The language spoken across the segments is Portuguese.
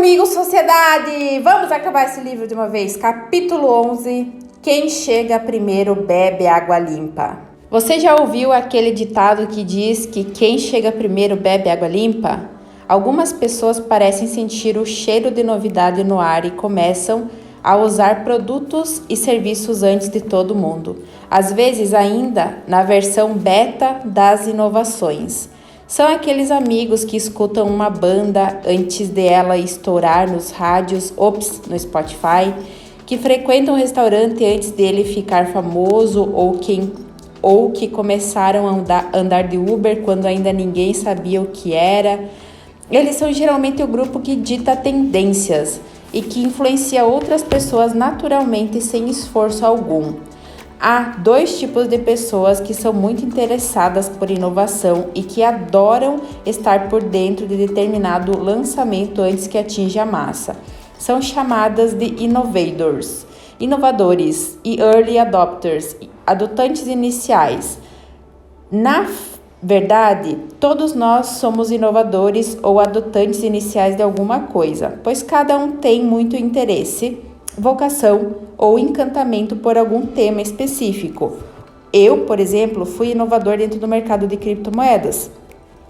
comigo, sociedade! Vamos acabar esse livro de uma vez. Capítulo 11. Quem chega primeiro bebe água limpa. Você já ouviu aquele ditado que diz que quem chega primeiro bebe água limpa? Algumas pessoas parecem sentir o cheiro de novidade no ar e começam a usar produtos e serviços antes de todo mundo. Às vezes ainda na versão beta das inovações. São aqueles amigos que escutam uma banda antes dela estourar nos rádios, no Spotify, que frequentam um restaurante antes dele ficar famoso ou que começaram a andar de Uber quando ainda ninguém sabia o que era. Eles são geralmente o grupo que dita tendências e que influencia outras pessoas naturalmente sem esforço algum. Há dois tipos de pessoas que são muito interessadas por inovação e que adoram estar por dentro de determinado lançamento antes que atinja a massa. São chamadas de inovadores e early adopters, adotantes iniciais. Na verdade, todos nós somos inovadores ou adotantes iniciais de alguma coisa, pois cada um tem muito interesse, vocação ou encantamento por algum tema específico. Eu, por exemplo, fui inovador dentro do mercado de criptomoedas.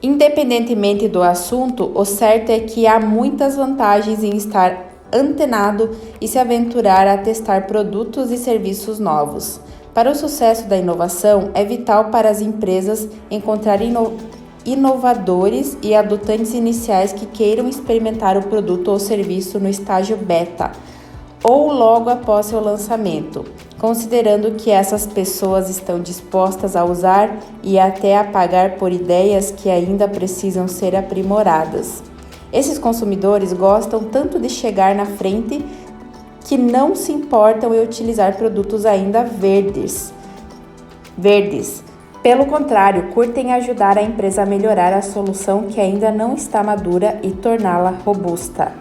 Independentemente do assunto, o certo é que há muitas vantagens em estar antenado e se aventurar a testar produtos e serviços novos. Para o sucesso da inovação, é vital para as empresas encontrar inovadores e adotantes iniciais que queiram experimentar o produto ou serviço no estágio beta ou logo após seu lançamento, considerando que essas pessoas estão dispostas a usar e até a pagar por ideias que ainda precisam ser aprimoradas. Esses consumidores gostam tanto de chegar na frente que não se importam em utilizar produtos ainda verdes. Pelo contrário, curtem ajudar a empresa a melhorar a solução que ainda não está madura e torná-la robusta.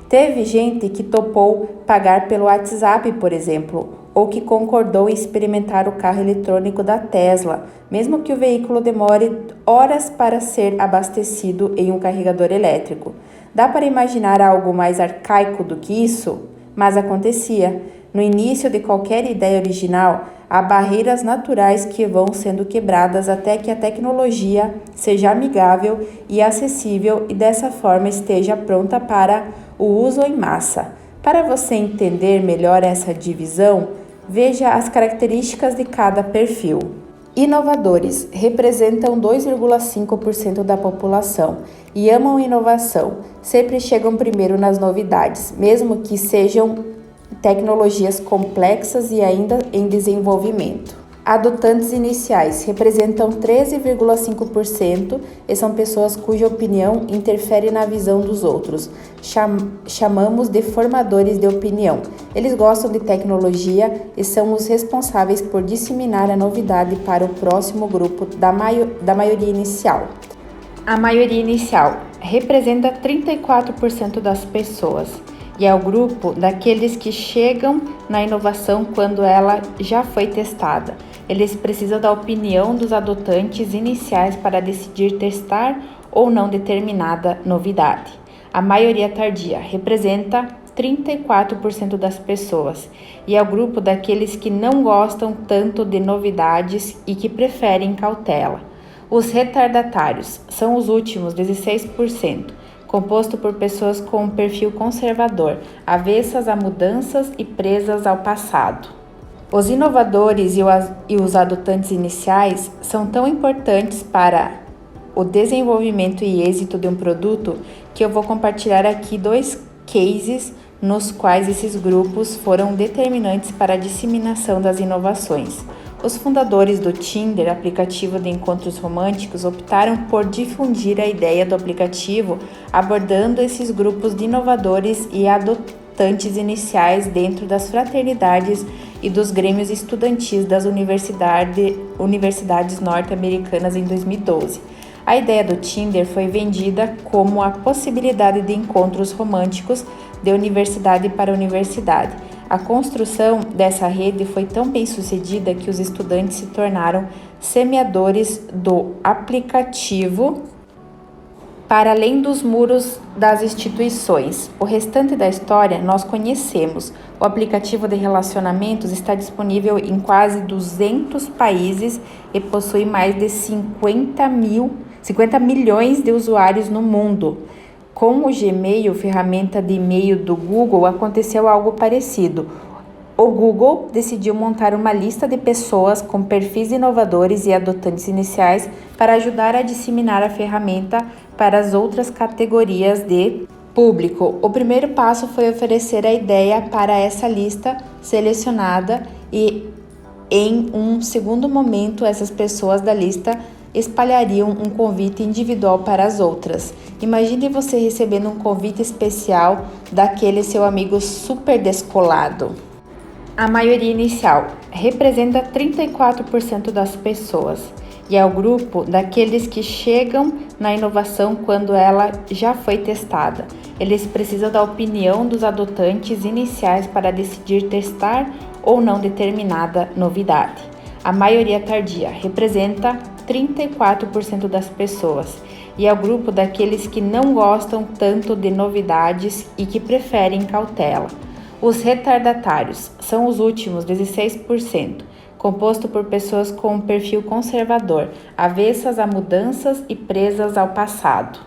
Teve gente que topou pagar pelo WhatsApp, por exemplo, ou que concordou em experimentar o carro eletrônico da Tesla, mesmo que o veículo demore horas para ser abastecido em um carregador elétrico. Dá para imaginar algo mais arcaico do que isso? Mas acontecia. No início de qualquer ideia original, há barreiras naturais que vão sendo quebradas até que a tecnologia seja amigável e acessível e dessa forma esteja pronta para o uso em massa. Para você entender melhor essa divisão, veja as características de cada perfil. Inovadores representam 2,5% da população e amam inovação. Sempre chegam primeiro nas novidades, mesmo que sejam tecnologias complexas e ainda em desenvolvimento. Adotantes iniciais representam 13,5% e são pessoas cuja opinião interfere na visão dos outros. Chamamos de formadores de opinião. Eles gostam de tecnologia e são os responsáveis por disseminar a novidade para o próximo grupo da maioria inicial. A maioria inicial representa 34% das pessoas e é o grupo daqueles que chegam na inovação quando ela já foi testada. Eles precisam da opinião dos adotantes iniciais para decidir testar ou não determinada novidade. A maioria tardia representa 34% das pessoas e é o grupo daqueles que não gostam tanto de novidades e que preferem cautela. Os retardatários são os últimos 16%, composto por pessoas com um perfil conservador, avessas a mudanças e presas ao passado. Os inovadores e os adotantes iniciais são tão importantes para o desenvolvimento e êxito de um produto que eu vou compartilhar aqui 2 cases nos quais esses grupos foram determinantes para a disseminação das inovações. Os fundadores do Tinder, aplicativo de encontros românticos, optaram por difundir a ideia do aplicativo, abordando esses grupos de inovadores e adotantes iniciais dentro das fraternidades e dos grêmios estudantis das universidades norte-americanas em 2012. A ideia do Tinder foi vendida como a possibilidade de encontros românticos de universidade para universidade. A construção dessa rede foi tão bem sucedida que os estudantes se tornaram semeadores do aplicativo para além dos muros das instituições. O restante da história nós conhecemos. O aplicativo de relacionamentos está disponível em quase 200 países e possui mais de 50 milhões de usuários no mundo. Com o Gmail, ferramenta de e-mail do Google, aconteceu algo parecido. O Google decidiu montar uma lista de pessoas com perfis inovadores e adotantes iniciais para ajudar a disseminar a ferramenta para as outras categorias de público. O primeiro passo foi oferecer a ideia para essa lista selecionada e, em um segundo momento, essas pessoas da lista espalhariam um convite individual para as outras. Imagine você recebendo um convite especial daquele seu amigo super descolado. A maioria inicial representa 34% das pessoas e é o grupo daqueles que chegam na inovação quando ela já foi testada. Eles precisam da opinião dos adotantes iniciais para decidir testar ou não determinada novidade. A maioria tardia representa 34% das pessoas e é o grupo daqueles que não gostam tanto de novidades e que preferem cautela. Os retardatários são os últimos 16%, composto por pessoas com um perfil conservador, avessas a mudanças e presas ao passado.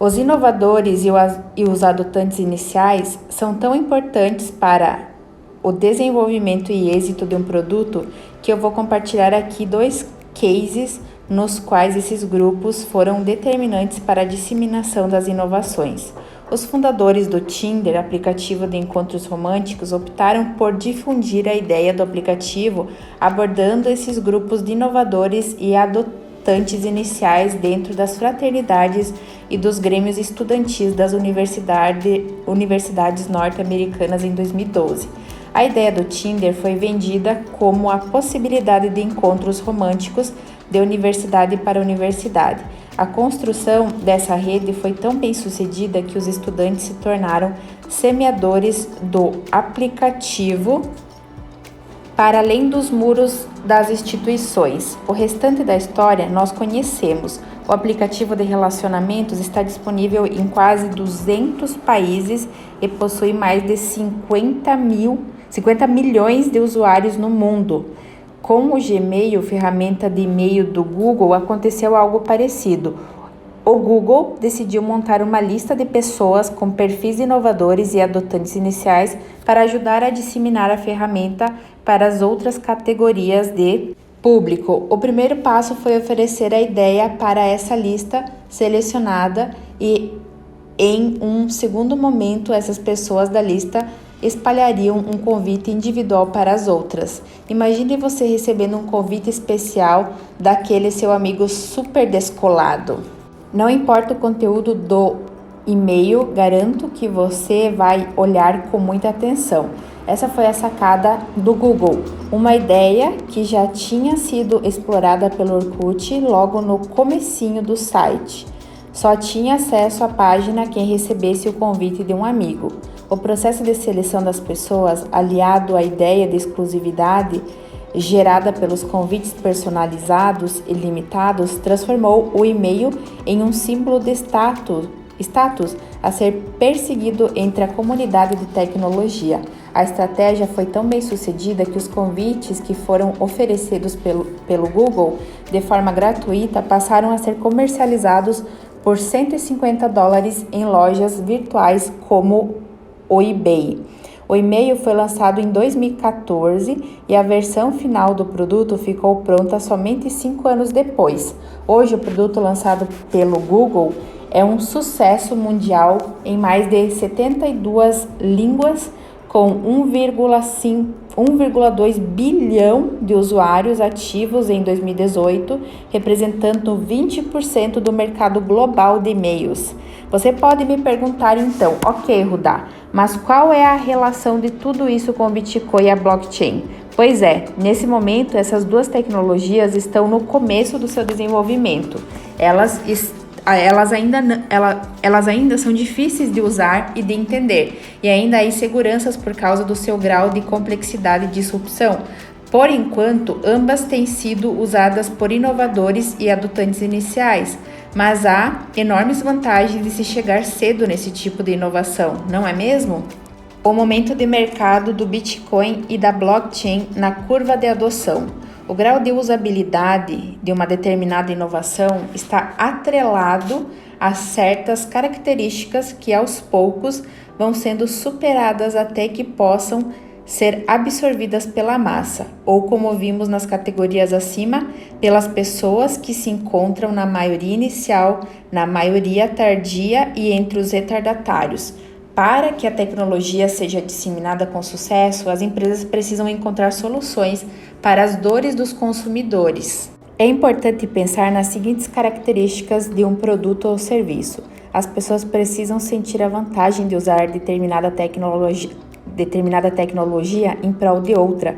Os inovadores e os adotantes iniciais são tão importantes para o desenvolvimento e êxito de um produto que eu vou compartilhar aqui 2 cases nos quais esses grupos foram determinantes para a disseminação das inovações. Os fundadores do Tinder, aplicativo de encontros românticos, optaram por difundir a ideia do aplicativo, abordando esses grupos de inovadores e adotantes iniciais dentro das fraternidades e dos grêmios estudantis das universidades norte-americanas em 2012. A ideia do Tinder foi vendida como a possibilidade de encontros românticos de universidade para universidade. A construção dessa rede foi tão bem sucedida que os estudantes se tornaram semeadores do aplicativo para além dos muros das instituições. O restante da história nós conhecemos. O aplicativo de relacionamentos está disponível em quase 200 países e possui mais de 50 milhões de usuários no mundo. Com o Gmail, ferramenta de e-mail do Google, aconteceu algo parecido. O Google decidiu montar uma lista de pessoas com perfis inovadores e adotantes iniciais para ajudar a disseminar a ferramenta para as outras categorias de público. O primeiro passo foi oferecer a ideia para essa lista selecionada e, em um segundo momento, essas pessoas da lista espalhariam um convite individual para as outras. Imagine você recebendo um convite especial daquele seu amigo super descolado. Não importa o conteúdo do e-mail, garanto que você vai olhar com muita atenção. Essa foi a sacada do Google, uma ideia que já tinha sido explorada pelo Orkut logo no comecinho do site. Só tinha acesso à página quem recebesse o convite de um amigo. O processo de seleção das pessoas, aliado à ideia de exclusividade gerada pelos convites personalizados e limitados, transformou o e-mail em um símbolo de status a ser perseguido entre a comunidade de tecnologia. A estratégia foi tão bem sucedida que os convites que foram oferecidos pelo Google de forma gratuita passaram a ser comercializados por $150 em lojas virtuais como o eBay. O e-mail foi lançado em 2014 e a versão final do produto ficou pronta somente 5 anos depois. Hoje, o produto lançado pelo Google é um sucesso mundial em mais de 72 línguas, com 1,2 bilhão de usuários ativos em 2018, representando 20% do mercado global de e-mails. Você pode me perguntar então, ok, Rudá, mas qual é a relação de tudo isso com o Bitcoin e a blockchain? Pois é, nesse momento essas duas tecnologias estão no começo do seu desenvolvimento. Elas ainda são difíceis de usar e de entender, e ainda há inseguranças por causa do seu grau de complexidade e disrupção. Por enquanto, ambas têm sido usadas por inovadores e adotantes iniciais, Mas há enormes vantagens de se chegar cedo nesse tipo de inovação, não é mesmo? O momento de mercado do Bitcoin e da blockchain na curva de adoção. O grau de usabilidade de uma determinada inovação está atrelado a certas características que aos poucos vão sendo superadas até que possam ser absorvidas pela massa, ou como vimos nas categorias acima, pelas pessoas que se encontram na maioria inicial, na maioria tardia e entre os retardatários. Para que a tecnologia seja disseminada com sucesso, as empresas precisam encontrar soluções para as dores dos consumidores. É importante pensar nas seguintes características de um produto ou serviço. As pessoas precisam sentir a vantagem de usar determinada tecnologia em prol de outra.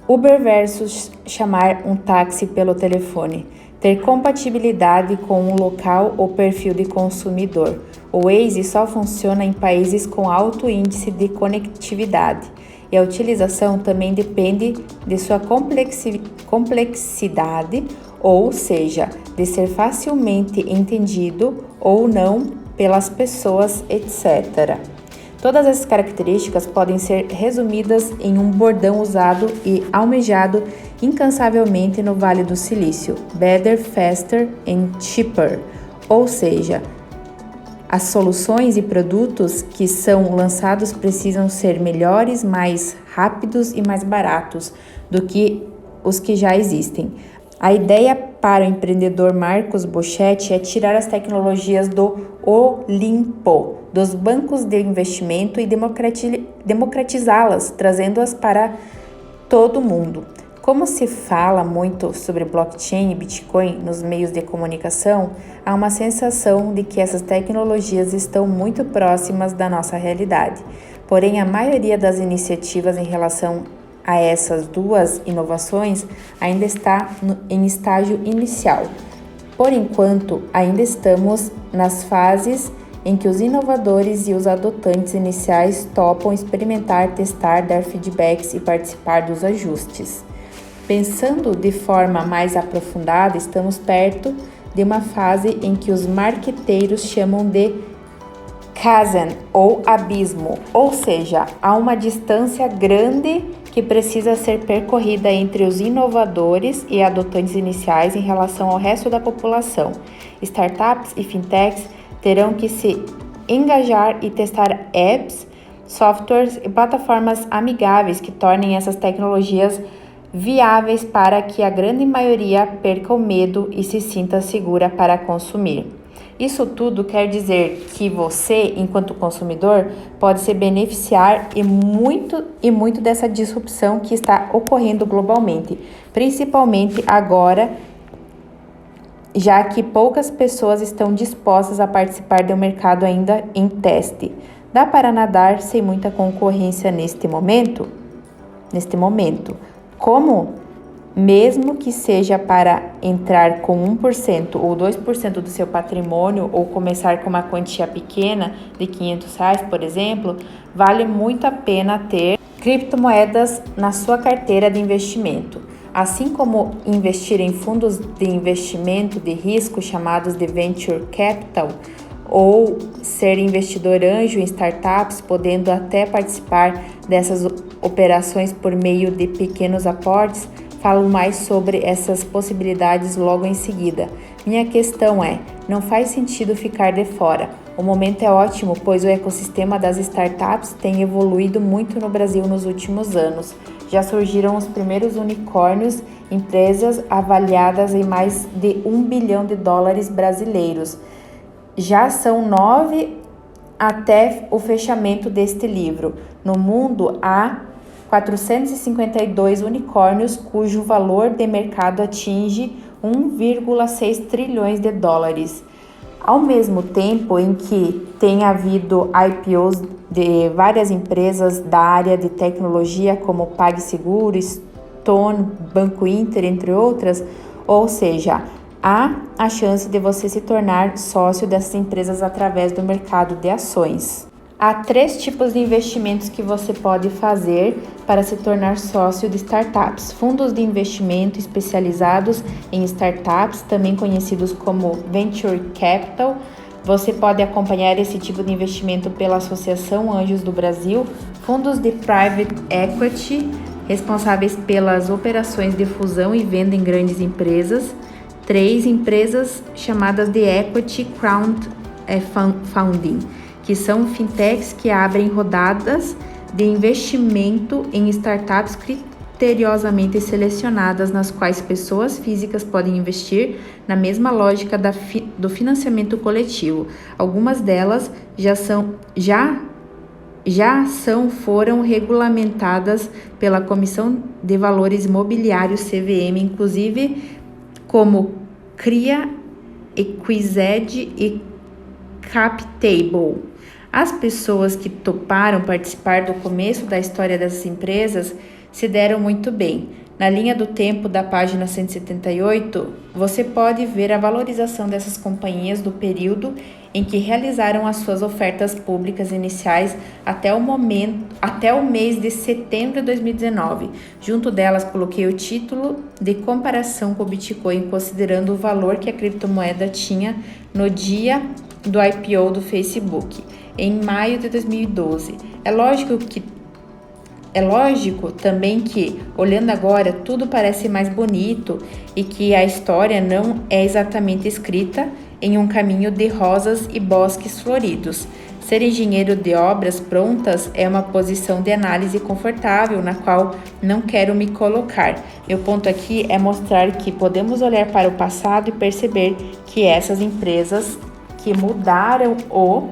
Uber versus chamar um táxi pelo telefone. Ter compatibilidade com um local ou perfil de consumidor. O Waze só funciona em países com alto índice de conectividade e a utilização também depende de sua complexidade, ou seja, de ser facilmente entendido ou não pelas pessoas, etc. Todas essas características podem ser resumidas em um bordão usado e almejado incansavelmente no Vale do Silício: Better, Faster and Cheaper, ou seja, as soluções e produtos que são lançados precisam ser melhores, mais rápidos e mais baratos do que os que já existem. A ideia para o empreendedor Marcos Boschetti é tirar as tecnologias do Olimpo, dos bancos de investimento e democratizá-las, trazendo-as para todo mundo. Como se fala muito sobre blockchain e Bitcoin nos meios de comunicação, há uma sensação de que essas tecnologias estão muito próximas da nossa realidade. Porém, a maioria das iniciativas em relação a essas duas inovações ainda está em estágio inicial. Por enquanto, ainda estamos nas fases em que os inovadores e os adotantes iniciais topam experimentar, testar, dar feedbacks e participar dos ajustes. Pensando de forma mais aprofundada, estamos perto de uma fase em que os marqueteiros chamam de chasm ou abismo, ou seja, há uma distância grande que precisa ser percorrida entre os inovadores e adotantes iniciais em relação ao resto da população. Startups e fintechs terão que se engajar e testar apps, softwares e plataformas amigáveis que tornem essas tecnologias viáveis para que a grande maioria perca o medo e se sinta segura para consumir. Isso tudo quer dizer que você, enquanto consumidor, pode se beneficiar e muito dessa disrupção que está ocorrendo globalmente, principalmente agora, já que poucas pessoas estão dispostas a participar do mercado ainda em teste. Dá para nadar sem muita concorrência neste momento? Como? Mesmo que seja para entrar com 1% ou 2% do seu patrimônio ou começar com uma quantia pequena de R$500, por exemplo, vale muito a pena ter criptomoedas na sua carteira de investimento. Assim como investir em fundos de investimento de risco chamados de Venture Capital, ou ser investidor anjo em startups, podendo até participar dessas operações por meio de pequenos aportes, falo mais sobre essas possibilidades logo em seguida. Minha questão é, não faz sentido ficar de fora. O momento é ótimo, pois o ecossistema das startups tem evoluído muito no Brasil nos últimos anos. Já surgiram os primeiros unicórnios, empresas avaliadas em mais de US$1 bilhão brasileiros. Já são 9 até o fechamento deste livro. No mundo há 452 unicórnios cujo valor de mercado atinge US$1,6 trilhões. Ao mesmo tempo em que tem havido IPOs de várias empresas da área de tecnologia como PagSeguro, Stone, Banco Inter, entre outras, ou seja, há a chance de você se tornar sócio dessas empresas através do mercado de ações. Há 3 tipos de investimentos que você pode fazer para se tornar sócio de startups. Fundos de investimento especializados em startups, também conhecidos como Venture Capital. Você pode acompanhar esse tipo de investimento pela Associação Anjos do Brasil. Fundos de Private Equity, responsáveis pelas operações de fusão e venda em grandes empresas. 3 empresas chamadas de Equity Crowdfunding, que são fintechs que abrem rodadas de investimento em startups criteriosamente selecionadas, nas quais pessoas físicas podem investir na mesma lógica do financiamento coletivo. Algumas delas foram regulamentadas pela Comissão de Valores Imobiliários CVM, inclusive como CRIA, Equized e CapTable. As pessoas que toparam participar do começo da história dessas empresas se deram muito bem. Na linha do tempo da página 178, você pode ver a valorização dessas companhias do período em que realizaram as suas ofertas públicas iniciais até o mês de setembro de 2019. Junto delas, coloquei o título de comparação com o Bitcoin, considerando o valor que a criptomoeda tinha no dia do IPO do Facebook, em maio de 2012. É lógico também que, olhando agora, tudo parece mais bonito e que a história não é exatamente escrita em um caminho de rosas e bosques floridos. Ser engenheiro de obras prontas é uma posição de análise confortável na qual não quero me colocar. Meu ponto aqui é mostrar que podemos olhar para o passado e perceber que essas empresas que mudaram o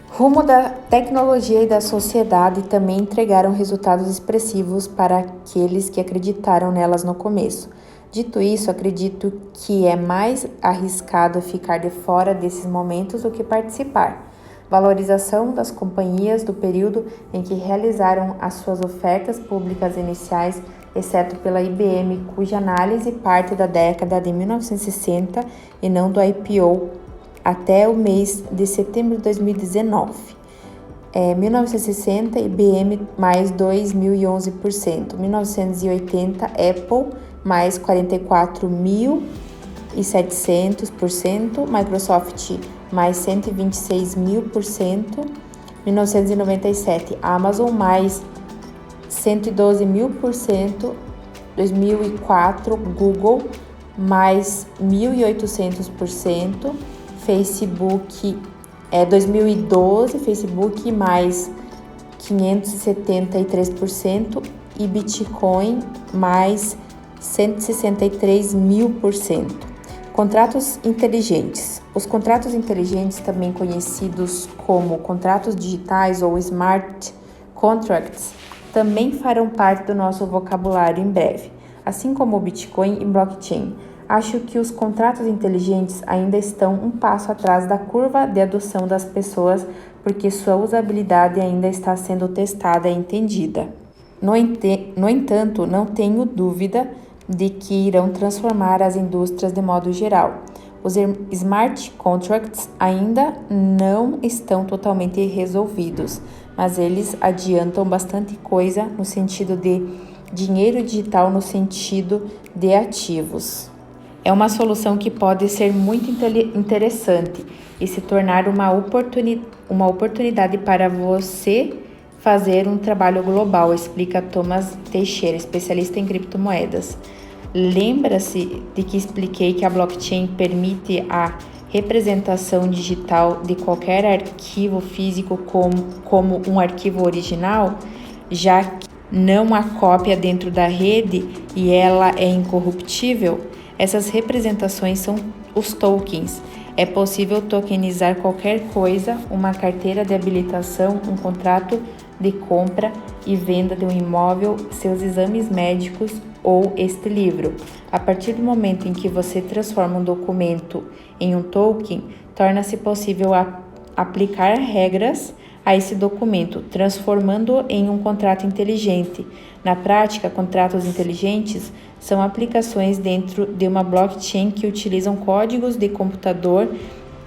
rumo da tecnologia e da sociedade também entregaram resultados expressivos para aqueles que acreditaram nelas no começo. Dito isso, acredito que é mais arriscado ficar de fora desses momentos do que participar. Valorização das companhias do período em que realizaram as suas ofertas públicas iniciais, exceto pela IBM, cuja análise parte da década de 1960 e não do IPO até o mês de setembro de 2019. 1960, IBM mais 2.011%, 1980, Apple mais 44.700%, Microsoft mais 126.000%, 1997, Amazon mais 112.000%, 2004, Google mais 1.800%, Facebook 2012, Facebook mais 573% e Bitcoin mais 163.000%. Contratos inteligentes. Os contratos inteligentes, também conhecidos como contratos digitais ou smart contracts, também farão parte do nosso vocabulário em breve, assim como o Bitcoin e blockchain. Acho que os contratos inteligentes ainda estão um passo atrás da curva de adoção das pessoas, porque sua usabilidade ainda está sendo testada e entendida. No entanto, não tenho dúvida de que irão transformar as indústrias de modo geral. Os smart contracts ainda não estão totalmente resolvidos, mas eles adiantam bastante coisa no sentido de dinheiro digital, no sentido de ativos. É uma solução que pode ser muito interessante e se tornar uma oportunidade para você fazer um trabalho global, explica Thomas Teixeira, especialista em criptomoedas. Lembra-se de que expliquei que a blockchain permite a representação digital de qualquer arquivo físico como um arquivo original, já que não há cópia dentro da rede e ela é incorruptível? Essas representações são os tokens. É possível tokenizar qualquer coisa, uma carteira de habilitação, um contrato de compra e venda de um imóvel, seus exames médicos ou este livro. A partir do momento em que você transforma um documento em um token, torna-se possível aplicar regras a esse documento, transformando-o em um contrato inteligente. Na prática, contratos inteligentes são aplicações dentro de uma blockchain que utilizam códigos de computador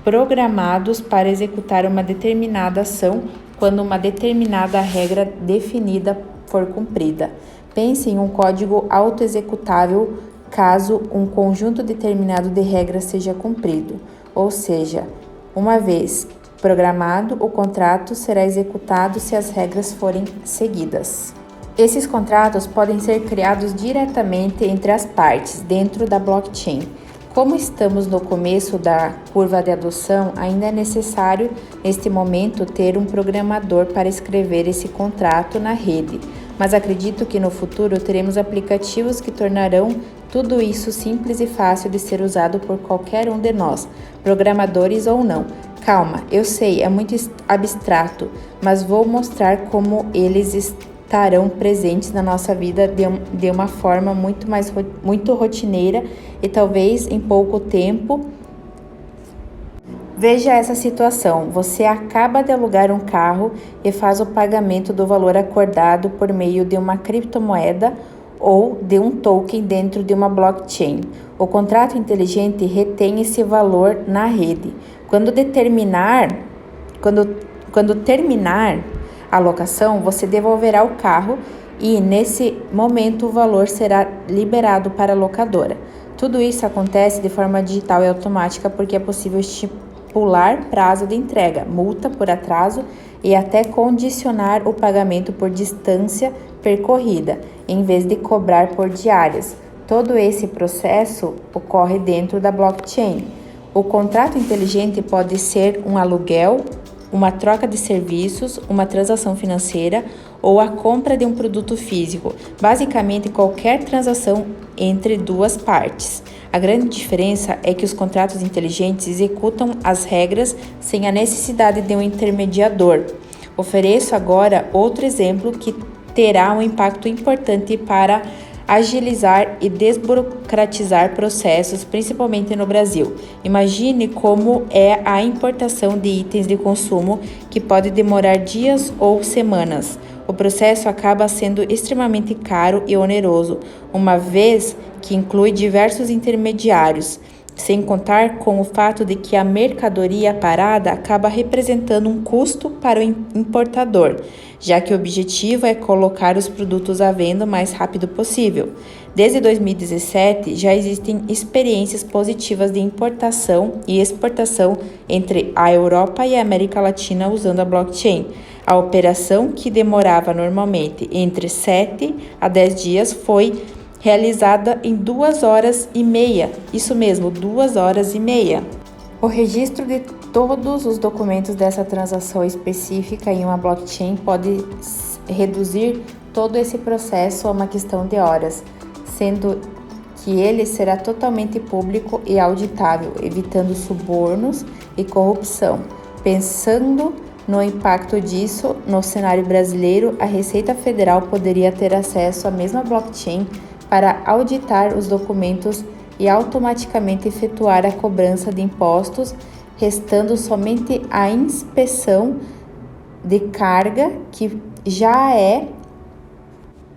programados para executar uma determinada ação quando uma determinada regra definida for cumprida. Pense em um código autoexecutável caso um conjunto determinado de regras seja cumprido, ou seja, uma vez programado, o contrato será executado se as regras forem seguidas. Esses contratos podem ser criados diretamente entre as partes dentro da blockchain. Como estamos no começo da curva de adoção, ainda é necessário, neste momento, ter um programador para escrever esse contrato na rede, mas acredito que no futuro teremos aplicativos que tornarão tudo isso simples e fácil de ser usado por qualquer um de nós, programadores ou não. Calma, eu sei, é muito abstrato, mas vou mostrar como eles estarão presentes na nossa vida de uma forma muito rotineira e talvez em pouco tempo. Veja essa situação: você acaba de alugar um carro e faz o pagamento do valor acordado por meio de uma criptomoeda ou de um token dentro de uma blockchain. O contrato inteligente retém esse valor na rede. Quando terminar a locação, você devolverá o carro e, nesse momento, o valor será liberado para a locadora. Tudo isso acontece de forma digital e automática porque é possível estipular prazo de entrega, multa por atraso e até condicionar o pagamento por distância percorrida, em vez de cobrar por diárias. Todo esse processo ocorre dentro da blockchain. O contrato inteligente pode ser um aluguel, uma troca de serviços, uma transação financeira ou a compra de um produto físico, basicamente qualquer transação entre duas partes. A grande diferença é que os contratos inteligentes executam as regras sem a necessidade de um intermediador. Ofereço agora outro exemplo que terá um impacto importante para agilizar e desburocratizar processos, principalmente no Brasil. Imagine como é a importação de itens de consumo que pode demorar dias ou semanas. O processo acaba sendo extremamente caro e oneroso, uma vez que inclui diversos intermediários, sem contar com o fato de que a mercadoria parada acaba representando um custo para o importador, já que o objetivo é colocar os produtos à venda o mais rápido possível. Desde 2017, já existem experiências positivas de importação e exportação entre a Europa e a América Latina usando a blockchain. A operação, que demorava normalmente entre 7 a 10 dias, foi realizada em 2 horas e meia. Isso mesmo, 2 horas e meia. O registro de todos os documentos dessa transação específica em uma blockchain pode reduzir todo esse processo a uma questão de horas, sendo que ele será totalmente público e auditável, evitando subornos e corrupção. Pensando no impacto disso no cenário brasileiro, a Receita Federal poderia ter acesso à mesma blockchain para auditar os documentos e automaticamente efetuar a cobrança de impostos, restando somente a inspeção de carga, que já é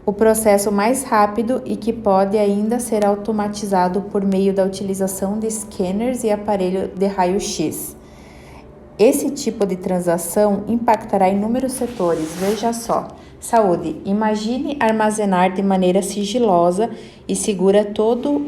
o processo mais rápido e que pode ainda ser automatizado por meio da utilização de scanners e aparelho de raio-x. Esse tipo de transação impactará inúmeros setores. Veja só: saúde. Imagine armazenar de maneira sigilosa e segura todos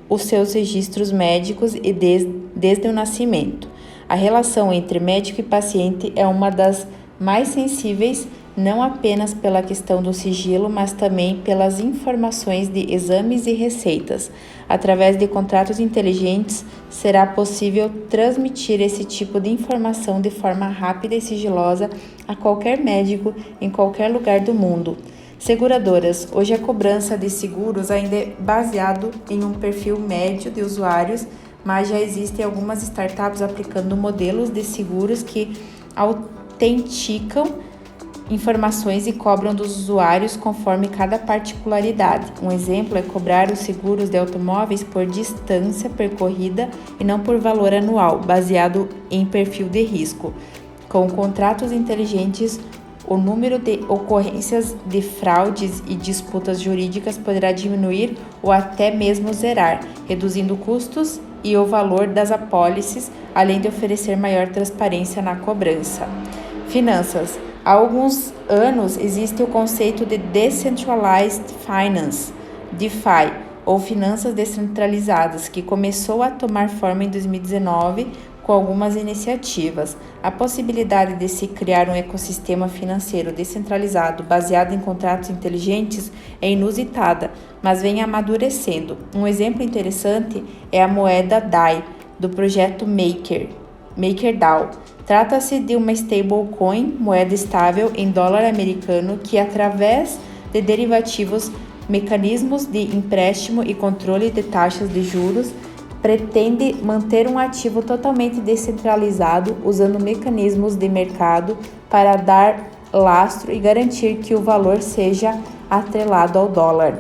os seus registros médicos e desde o nascimento. A relação entre médico e paciente é uma das mais sensíveis, não apenas pela questão do sigilo, mas também pelas informações de exames e receitas. Através de contratos inteligentes, será possível transmitir esse tipo de informação de forma rápida e sigilosa a qualquer médico em qualquer lugar do mundo. Seguradoras. Hoje a cobrança de seguros ainda é baseado em um perfil médio de usuários, mas já existem algumas startups aplicando modelos de seguros que autenticam informações e cobram dos usuários conforme cada particularidade. Um exemplo é cobrar os seguros de automóveis por distância percorrida e não por valor anual, baseado em perfil de risco. Com contratos inteligentes, o número de ocorrências de fraudes e disputas jurídicas poderá diminuir ou até mesmo zerar, reduzindo custos e o valor das apólices, além de oferecer maior transparência na cobrança. Finanças. Há alguns anos existe o conceito de Decentralized Finance, DeFi, ou finanças descentralizadas, que começou a tomar forma em 2019 com algumas iniciativas. A possibilidade de se criar um ecossistema financeiro descentralizado baseado em contratos inteligentes é inusitada, mas vem amadurecendo. Um exemplo interessante é a moeda DAI, do projeto MakerDAO. Trata-se de uma stablecoin, moeda estável em dólar americano, que através de derivativos, mecanismos de empréstimo e controle de taxas de juros, pretende manter um ativo totalmente descentralizado, usando mecanismos de mercado para dar lastro e garantir que o valor seja atrelado ao dólar.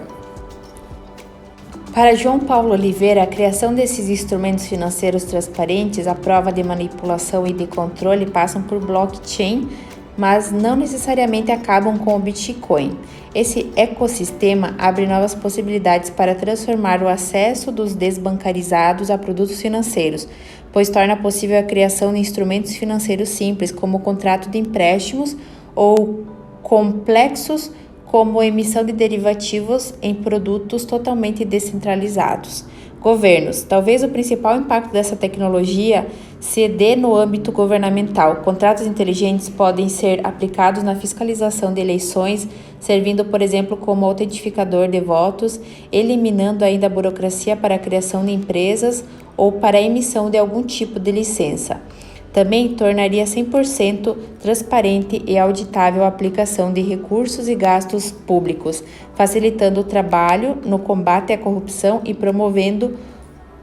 Para João Paulo Oliveira, a criação desses instrumentos financeiros transparentes, a prova de manipulação e de controle passam por blockchain, mas não necessariamente acabam com o Bitcoin. Esse ecossistema abre novas possibilidades para transformar o acesso dos desbancarizados a produtos financeiros, pois torna possível a criação de instrumentos financeiros simples, como o contrato de empréstimos, ou complexos, como a emissão de derivativos em produtos totalmente descentralizados. Governos. Talvez o principal impacto dessa tecnologia se dê no âmbito governamental. Contratos inteligentes podem ser aplicados na fiscalização de eleições, servindo, por exemplo, como autentificador de votos, eliminando ainda a burocracia para a criação de empresas ou para a emissão de algum tipo de licença. Também tornaria 100% transparente e auditável a aplicação de recursos e gastos públicos, facilitando o trabalho no combate à corrupção e promovendo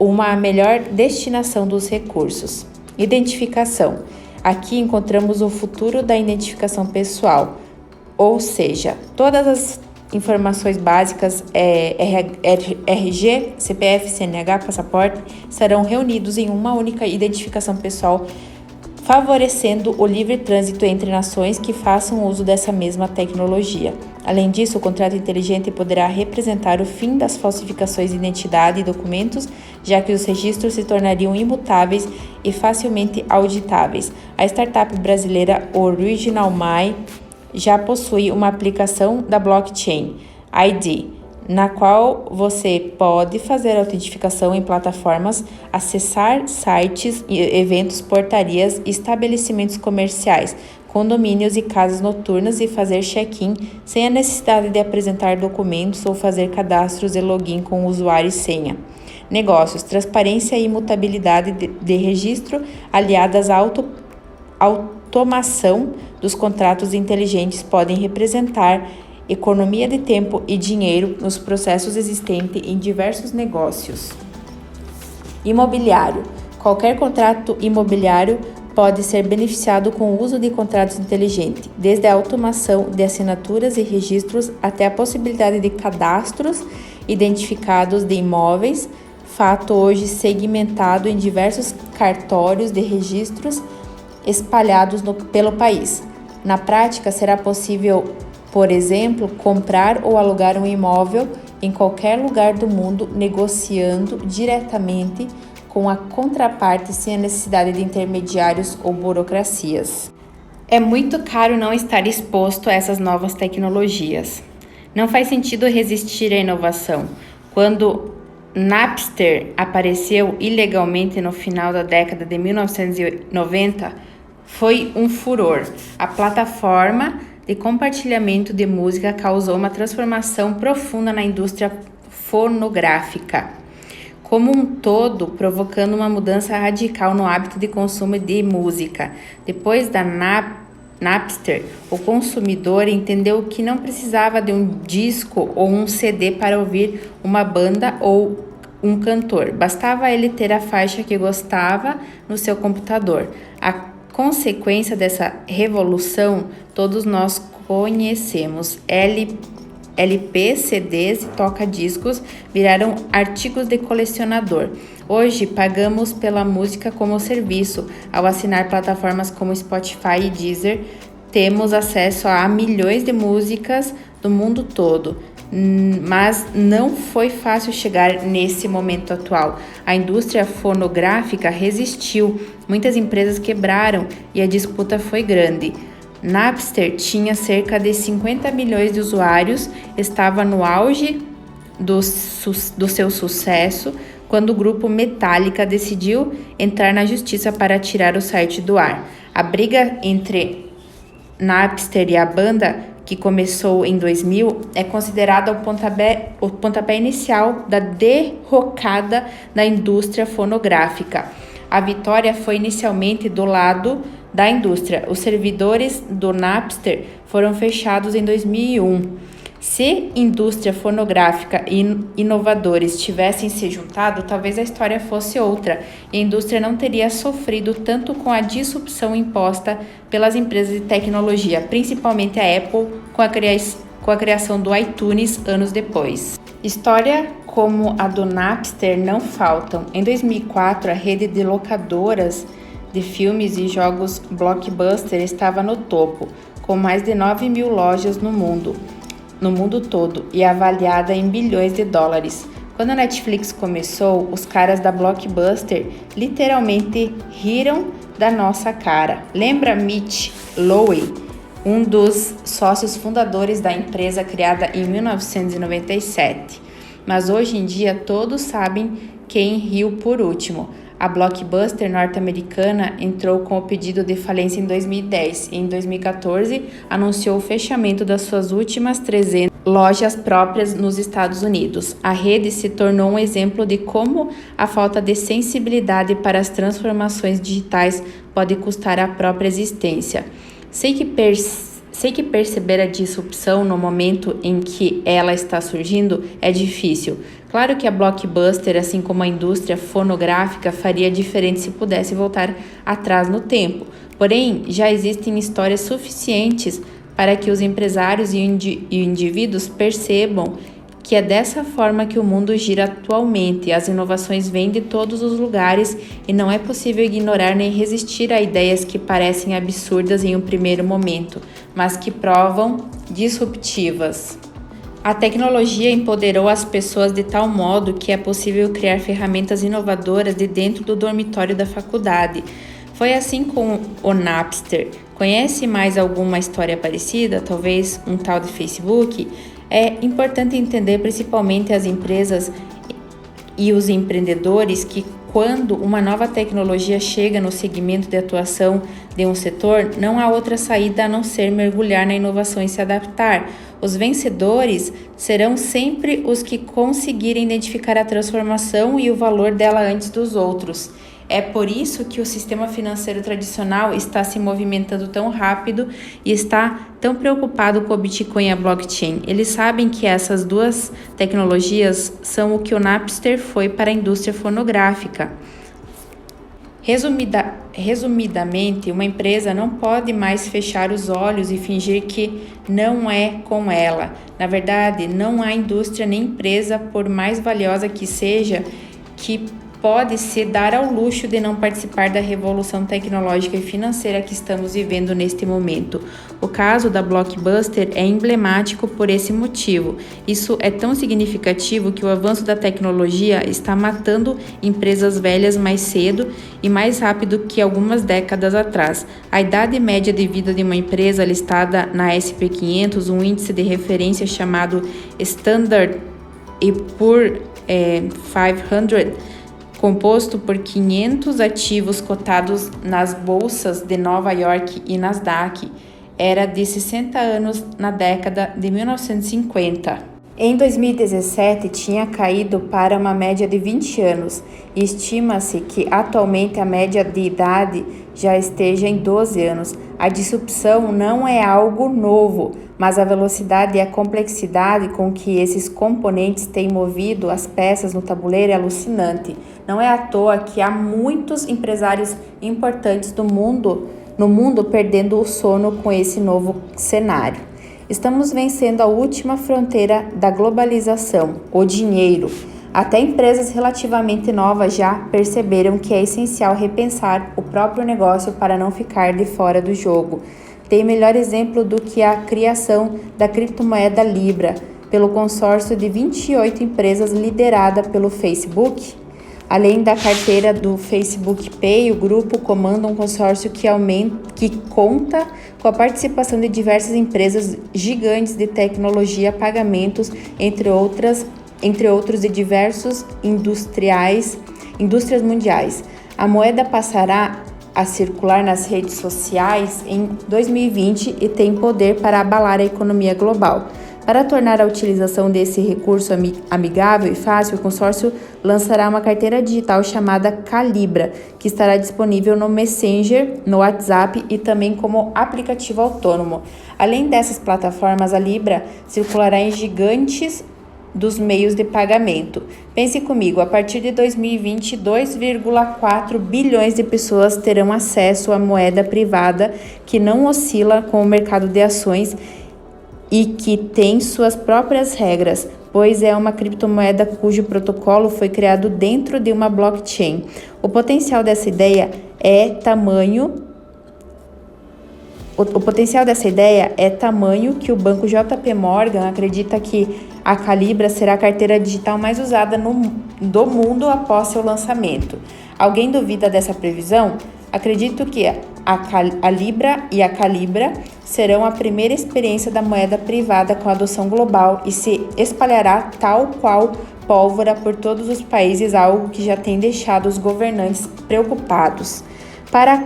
uma melhor destinação dos recursos. Identificação. Aqui encontramos o futuro da identificação pessoal, ou seja, todas as informações básicas, RG, CPF, CNH, passaporte, estarão reunidos em uma única identificação pessoal, favorecendo o livre trânsito entre nações que façam uso dessa mesma tecnologia. Além disso, o contrato inteligente poderá representar o fim das falsificações de identidade e documentos, já que os registros se tornariam imutáveis e facilmente auditáveis. A startup brasileira Original My já possui uma aplicação da blockchain ID, na qual você pode fazer autentificação em plataformas, acessar sites, eventos, portarias, estabelecimentos comerciais, condomínios e casas noturnas e fazer check-in sem a necessidade de apresentar documentos ou fazer cadastros e login com usuário e senha. Negócios, transparência e imutabilidade de registro aliadas à automação dos contratos inteligentes podem representar economia de tempo e dinheiro nos processos existentes em diversos negócios. Imobiliário. Qualquer contrato imobiliário pode ser beneficiado com o uso de contratos inteligentes, desde a automação de assinaturas e registros até a possibilidade de cadastros identificados de imóveis, fato hoje segmentado em diversos cartórios de registros espalhados pelo país. Na prática, será possível, por exemplo, comprar ou alugar um imóvel em qualquer lugar do mundo, negociando diretamente com a contraparte sem a necessidade de intermediários ou burocracias. É muito caro não estar exposto a essas novas tecnologias. Não faz sentido resistir à inovação. Quando Napster apareceu ilegalmente no final da década de 1990, foi um furor. A plataforma de compartilhamento de música causou uma transformação profunda na indústria fonográfica como um todo, provocando uma mudança radical no hábito de consumo de música. Depois da Napster, o consumidor entendeu que não precisava de um disco ou um CD para ouvir uma banda ou um cantor. Bastava ele ter a faixa que gostava no seu computador. A consequência dessa revolução, todos nós conhecemos. LP, CDs e toca-discos viraram artigos de colecionador. Hoje, pagamos pela música como serviço. Ao assinar plataformas como Spotify e Deezer, temos acesso a milhões de músicas do mundo todo. Mas não foi fácil chegar nesse momento atual. A indústria fonográfica resistiu, muitas empresas quebraram e a disputa foi grande. Napster tinha cerca de 50 milhões de usuários, estava no auge do seu sucesso quando o grupo Metallica decidiu entrar na justiça para tirar o site do ar. A briga entre Napster e a banda, que começou em 2000, é considerada o pontapé inicial da derrocada da indústria fonográfica. A vitória foi inicialmente do lado da indústria. Os servidores do Napster foram fechados em 2001. Se indústria fonográfica e inovadores tivessem se juntado, talvez a história fosse outra e a indústria não teria sofrido tanto com a disrupção imposta pelas empresas de tecnologia, principalmente a Apple, com a criação do iTunes anos depois. História como a do Napster não faltam. Em 2004, a rede de locadoras de filmes e jogos Blockbuster estava no topo, com mais de 9 mil lojas no mundo todo e avaliada em bilhões de dólares. Quando a Netflix começou, os caras da Blockbuster literalmente riram da nossa cara. Lembra Mitch Lowy, um dos sócios fundadores da empresa criada em 1997? Mas hoje em dia todos sabem quem riu por último. A Blockbuster norte-americana entrou com o pedido de falência em 2010 e em 2014 anunciou o fechamento das suas últimas 300 lojas próprias nos Estados Unidos. A rede se tornou um exemplo de como a falta de sensibilidade para as transformações digitais pode custar a própria existência. Sei que perceber a disrupção no momento em que ela está surgindo é difícil. Claro que a Blockbuster, assim como a indústria fonográfica, faria diferente se pudesse voltar atrás no tempo. Porém, já existem histórias suficientes para que os empresários e indivíduos percebam que é dessa forma que o mundo gira atualmente. As inovações vêm de todos os lugares e não é possível ignorar nem resistir a ideias que parecem absurdas em um primeiro momento, mas que provam disruptivas. A tecnologia empoderou as pessoas de tal modo que é possível criar ferramentas inovadoras de dentro do dormitório da faculdade. Foi assim com o Napster. Conhece mais alguma história parecida? Talvez um tal de Facebook? É importante entender principalmente as empresas e os empreendedores que quando uma nova tecnologia chega no segmento de atuação de um setor, não há outra saída a não ser mergulhar na inovação e se adaptar. Os vencedores serão sempre os que conseguirem identificar a transformação e o valor dela antes dos outros. É por isso que o sistema financeiro tradicional está se movimentando tão rápido e está tão preocupado com o Bitcoin e a blockchain. Eles sabem que essas duas tecnologias são o que o Napster foi para a indústria fonográfica. Resumidamente, uma empresa não pode mais fechar os olhos e fingir que não é com ela. Na verdade, não há indústria nem empresa, por mais valiosa que seja, que pode se dar ao luxo de não participar da revolução tecnológica e financeira que estamos vivendo neste momento. O caso da Blockbuster é emblemático por esse motivo. Isso é tão significativo que o avanço da tecnologia está matando empresas velhas mais cedo e mais rápido que algumas décadas atrás. A idade média de vida de uma empresa listada na SP 500, um índice de referência chamado Standard & Poor's 500, composto por 500 ativos cotados nas bolsas de Nova York e Nasdaq, era de 60 anos na década de 1950. Em 2017, tinha caído para uma média de 20 anos e estima-se que atualmente a média de idade já esteja em 12 anos. A disrupção não é algo novo, mas a velocidade e a complexidade com que esses componentes têm movido as peças no tabuleiro é alucinante. Não é à toa que há muitos empresários importantes no mundo perdendo o sono com esse novo cenário. Estamos vencendo a última fronteira da globalização, o dinheiro. Até empresas relativamente novas já perceberam que é essencial repensar o próprio negócio para não ficar de fora do jogo. Tem melhor exemplo do que a criação da criptomoeda Libra pelo consórcio de 28 empresas liderada pelo Facebook? Além da carteira do Facebook Pay, o grupo comanda um consórcio que conta com a participação de diversas empresas gigantes de tecnologia, pagamentos, entre outros de diversos indústrias mundiais. A moeda passará a circular nas redes sociais em 2020 e tem poder para abalar a economia global. Para tornar a utilização desse recurso amigável e fácil, o consórcio lançará uma carteira digital chamada Calibra, que estará disponível no Messenger, no WhatsApp e também como aplicativo autônomo. Além dessas plataformas, a Libra circulará em gigantes dos meios de pagamento. Pense comigo, a partir de 2020, 2,4 bilhões de pessoas terão acesso à moeda privada que não oscila com o mercado de ações e que tem suas próprias regras, pois é uma criptomoeda cujo protocolo foi criado dentro de uma blockchain. O potencial dessa ideia é tamanho que o banco JP Morgan acredita que a Calibra será a carteira digital mais usada do mundo após seu lançamento. Alguém duvida dessa previsão? Acredito que a Libra e a Calibra serão a primeira experiência da moeda privada com adoção global e se espalhará tal qual pólvora por todos os países, algo que já tem deixado os governantes preocupados. Para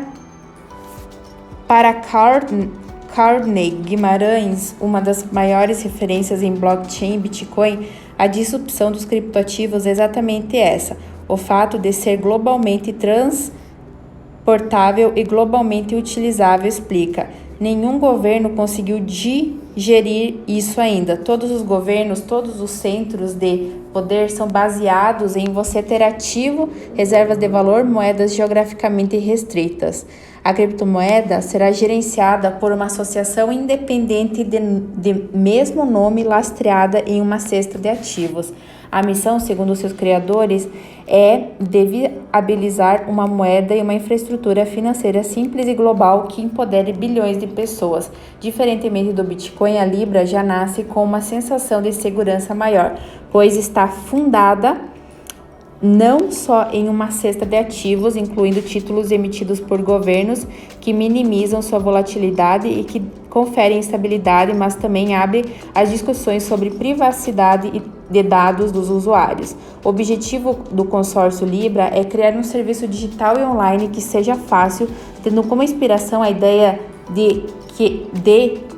Carnegie Guimarães, uma das maiores referências em blockchain e Bitcoin, a disrupção dos criptoativos é exatamente essa: o fato de ser globalmente transportável e globalmente utilizável. Explica. Nenhum governo conseguiu digerir isso ainda. Todos os governos, todos os centros de poder são baseados em você ter ativo, reservas de valor, moedas geograficamente restritas. A criptomoeda será gerenciada por uma associação independente de mesmo nome lastreada em uma cesta de ativos. A missão, segundo seus criadores, é de viabilizar uma moeda e uma infraestrutura financeira simples e global que empodere bilhões de pessoas. Diferentemente do Bitcoin, a Libra já nasce com uma sensação de segurança maior, pois está fundada não só em uma cesta de ativos, incluindo títulos emitidos por governos que minimizam sua volatilidade e que conferem estabilidade, mas também abre as discussões sobre privacidade de dados dos usuários. O objetivo do consórcio Libra é criar um serviço digital e online que seja fácil, tendo como inspiração a ideia de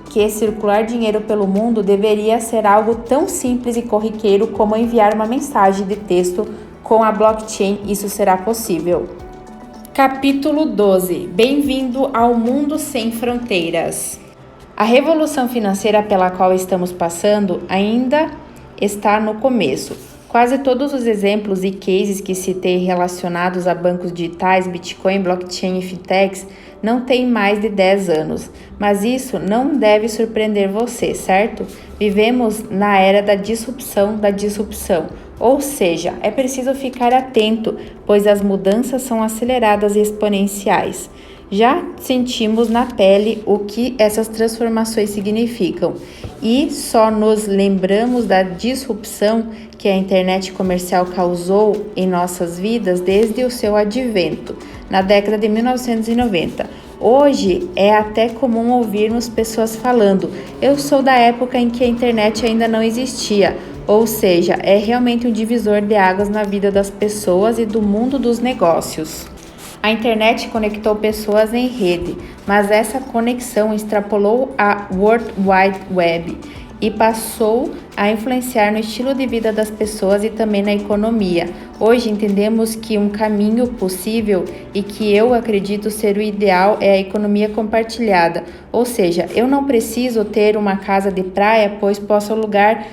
que circular dinheiro pelo mundo deveria ser algo tão simples e corriqueiro como enviar uma mensagem de texto. Com a blockchain, isso será possível. Capítulo 12. Bem-vindo ao mundo sem fronteiras. A revolução financeira pela qual estamos passando ainda está no começo. Quase todos os exemplos e cases que citei relacionados a bancos digitais, Bitcoin, blockchain e fintechs não têm mais de 10 anos. Mas isso não deve surpreender você, certo? Vivemos na era da disrupção. Ou seja, é preciso ficar atento, pois as mudanças são aceleradas e exponenciais. Já sentimos na pele o que essas transformações significam e só nos lembramos da disrupção que a internet comercial causou em nossas vidas desde o seu advento, na década de 1990. Hoje é até comum ouvirmos pessoas falando: "Eu sou da época em que a internet ainda não existia", ou seja, é realmente um divisor de águas na vida das pessoas e do mundo dos negócios. A internet conectou pessoas em rede, mas essa conexão extrapolou a World Wide Web e passou a influenciar no estilo de vida das pessoas e também na economia. Hoje entendemos que um caminho possível e que eu acredito ser o ideal é a economia compartilhada, ou seja, eu não preciso ter uma casa de praia, pois posso alugar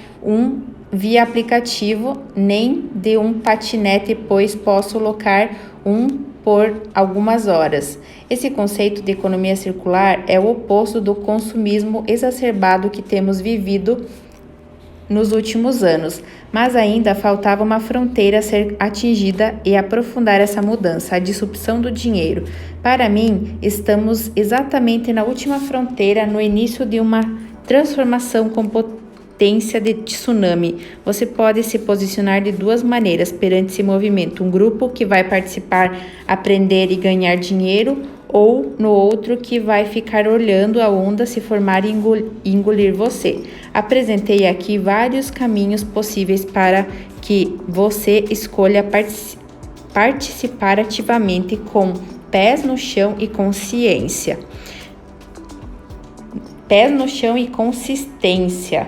via aplicativo, nem de um patinete, pois posso locar por algumas horas. Esse conceito de economia circular é o oposto do consumismo exacerbado que temos vivido nos últimos anos, mas ainda faltava uma fronteira a ser atingida e aprofundar essa mudança, a disrupção do dinheiro. Para mim, estamos exatamente na última fronteira, no início de uma transformação potência de tsunami. Você pode se posicionar de duas maneiras perante esse movimento: um grupo que vai participar, aprender e ganhar dinheiro, ou no outro que vai ficar olhando a onda se formar e engolir você. Apresentei aqui vários caminhos possíveis para que você escolha participar ativamente com pés no chão e consciência. Pés no chão e consistência.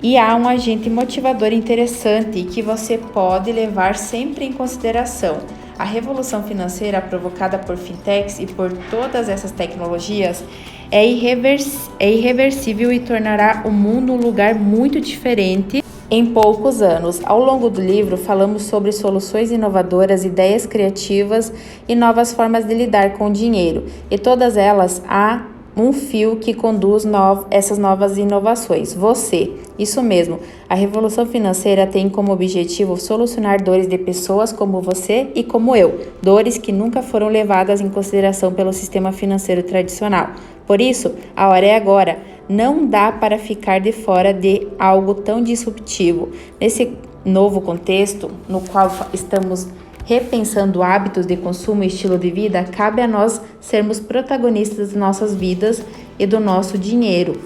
E há um agente motivador interessante que você pode levar sempre em consideração. A revolução financeira provocada por fintechs e por todas essas tecnologias é irreversível e tornará o mundo um lugar muito diferente em poucos anos. Ao longo do livro, falamos sobre soluções inovadoras, ideias criativas e novas formas de lidar com o dinheiro. E todas elas há um fio que conduz essas novas inovações. Você, isso mesmo, a revolução financeira tem como objetivo solucionar dores de pessoas como você e como eu, dores que nunca foram levadas em consideração pelo sistema financeiro tradicional. Por isso, a hora é agora. Não dá para ficar de fora de algo tão disruptivo. Nesse novo contexto, no qual estamos repensando hábitos de consumo e estilo de vida, cabe a nós sermos protagonistas de nossas vidas e do nosso dinheiro.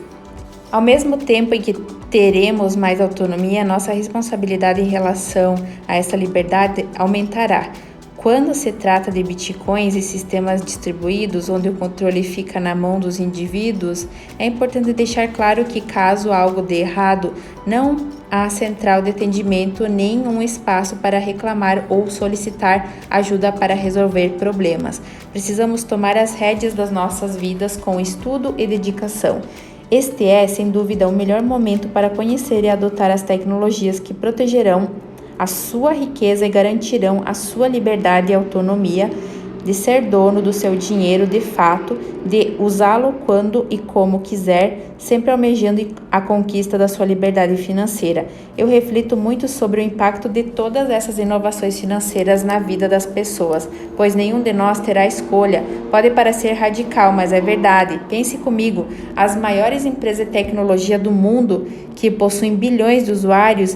Ao mesmo tempo em que teremos mais autonomia, nossa responsabilidade em relação a essa liberdade aumentará. Quando se trata de bitcoins e sistemas distribuídos, onde o controle fica na mão dos indivíduos, é importante deixar claro que, caso algo dê errado, não há central de atendimento nem um espaço para reclamar ou solicitar ajuda para resolver problemas. Precisamos tomar as rédeas das nossas vidas com estudo e dedicação. Este é, sem dúvida, o melhor momento para conhecer e adotar as tecnologias que protegerão a sua riqueza e garantirão a sua liberdade e autonomia de ser dono do seu dinheiro de fato, de usá-lo quando e como quiser, sempre almejando a conquista da sua liberdade financeira. Eu reflito muito sobre o impacto de todas essas inovações financeiras na vida das pessoas, pois nenhum de nós terá escolha. Pode parecer radical, mas é verdade. Pense comigo, as maiores empresas de tecnologia do mundo, que possuem bilhões de usuários,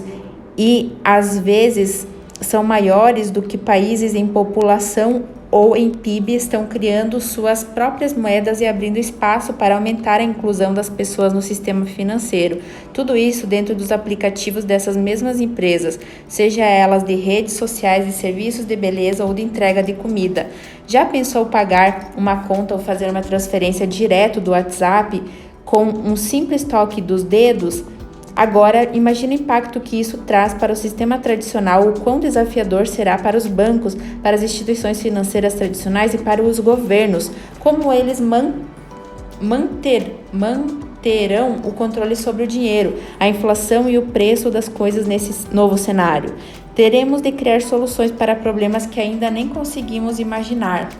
e às vezes são maiores do que países em população ou em PIB, estão criando suas próprias moedas e abrindo espaço para aumentar a inclusão das pessoas no sistema financeiro. Tudo isso dentro dos aplicativos dessas mesmas empresas, seja elas de redes sociais, de serviços de beleza ou de entrega de comida. Já pensou pagar uma conta ou fazer uma transferência direto do WhatsApp com um simples toque dos dedos? Agora, imagine o impacto que isso traz para o sistema tradicional, o quão desafiador será para os bancos, para as instituições financeiras tradicionais e para os governos, como eles manterão o controle sobre o dinheiro, a inflação e o preço das coisas nesse novo cenário. Teremos de criar soluções para problemas que ainda nem conseguimos imaginar.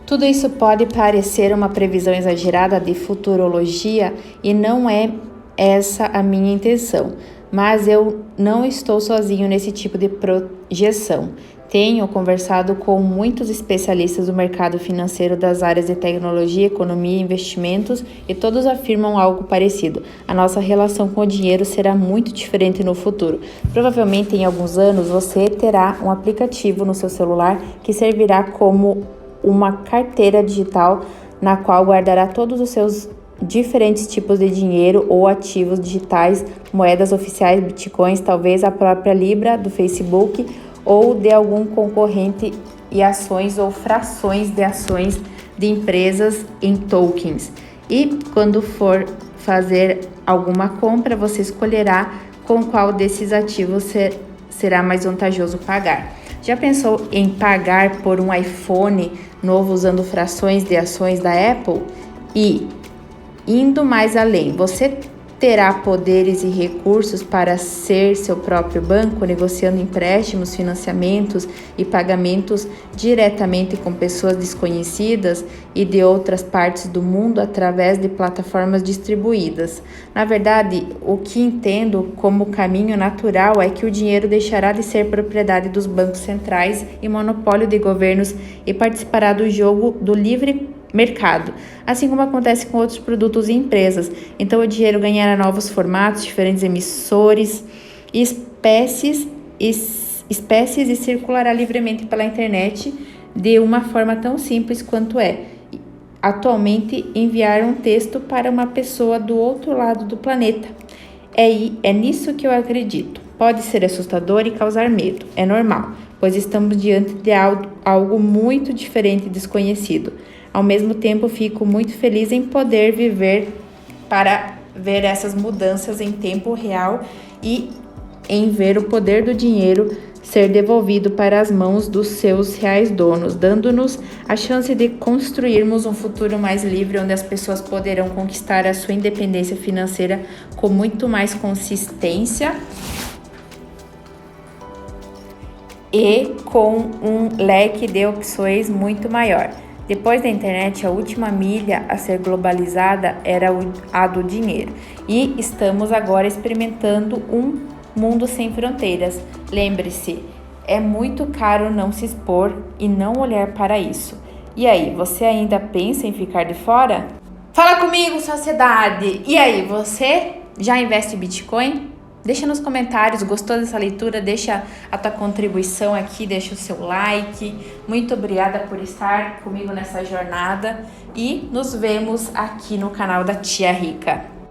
Tudo isso pode parecer uma previsão exagerada de futurologia e não é essa a minha intenção, mas eu não estou sozinho nesse tipo de projeção. Tenho conversado com muitos especialistas do mercado financeiro das áreas de tecnologia, economia e investimentos e todos afirmam algo parecido. A nossa relação com o dinheiro será muito diferente no futuro. Provavelmente em alguns anos você terá um aplicativo no seu celular que servirá como uma carteira digital na qual guardará todos os seus diferentes tipos de dinheiro ou ativos digitais, moedas oficiais, bitcoins, talvez a própria Libra do Facebook ou de algum concorrente e ações ou frações de ações de empresas em tokens. E quando for fazer alguma compra, você escolherá com qual desses ativos será mais vantajoso pagar. Já pensou em pagar por um iPhone novo usando frações de ações da Apple? E indo mais além, você terá poderes e recursos para ser seu próprio banco, negociando empréstimos, financiamentos e pagamentos diretamente com pessoas desconhecidas e de outras partes do mundo através de plataformas distribuídas. Na verdade, o que entendo como caminho natural é que o dinheiro deixará de ser propriedade dos bancos centrais e monopólio de governos e participará do jogo do livre mercado, assim como acontece com outros produtos e empresas. Então, o dinheiro ganhará novos formatos, diferentes emissores, espécies e circulará livremente pela internet de uma forma tão simples quanto atualmente enviar um texto para uma pessoa do outro lado do planeta. É nisso que eu acredito. Pode ser assustador e causar medo, é normal, pois estamos diante de algo muito diferente e desconhecido. Ao mesmo tempo, fico muito feliz em poder viver para ver essas mudanças em tempo real e em ver o poder do dinheiro ser devolvido para as mãos dos seus reais donos, dando-nos a chance de construirmos um futuro mais livre, onde as pessoas poderão conquistar a sua independência financeira com muito mais consistência e com um leque de opções muito maior. Depois da internet, a última milha a ser globalizada era a do dinheiro, e estamos agora experimentando um mundo sem fronteiras. Lembre-se, é muito caro não se expor e não olhar para isso. E aí, você ainda pensa em ficar de fora? Fala comigo, sociedade! E aí, você já investe em Bitcoin? Deixa nos comentários, gostou dessa leitura? Deixa a tua contribuição aqui, deixa o seu like. Muito obrigada por estar comigo nessa jornada e nos vemos aqui no canal da Tia Rica.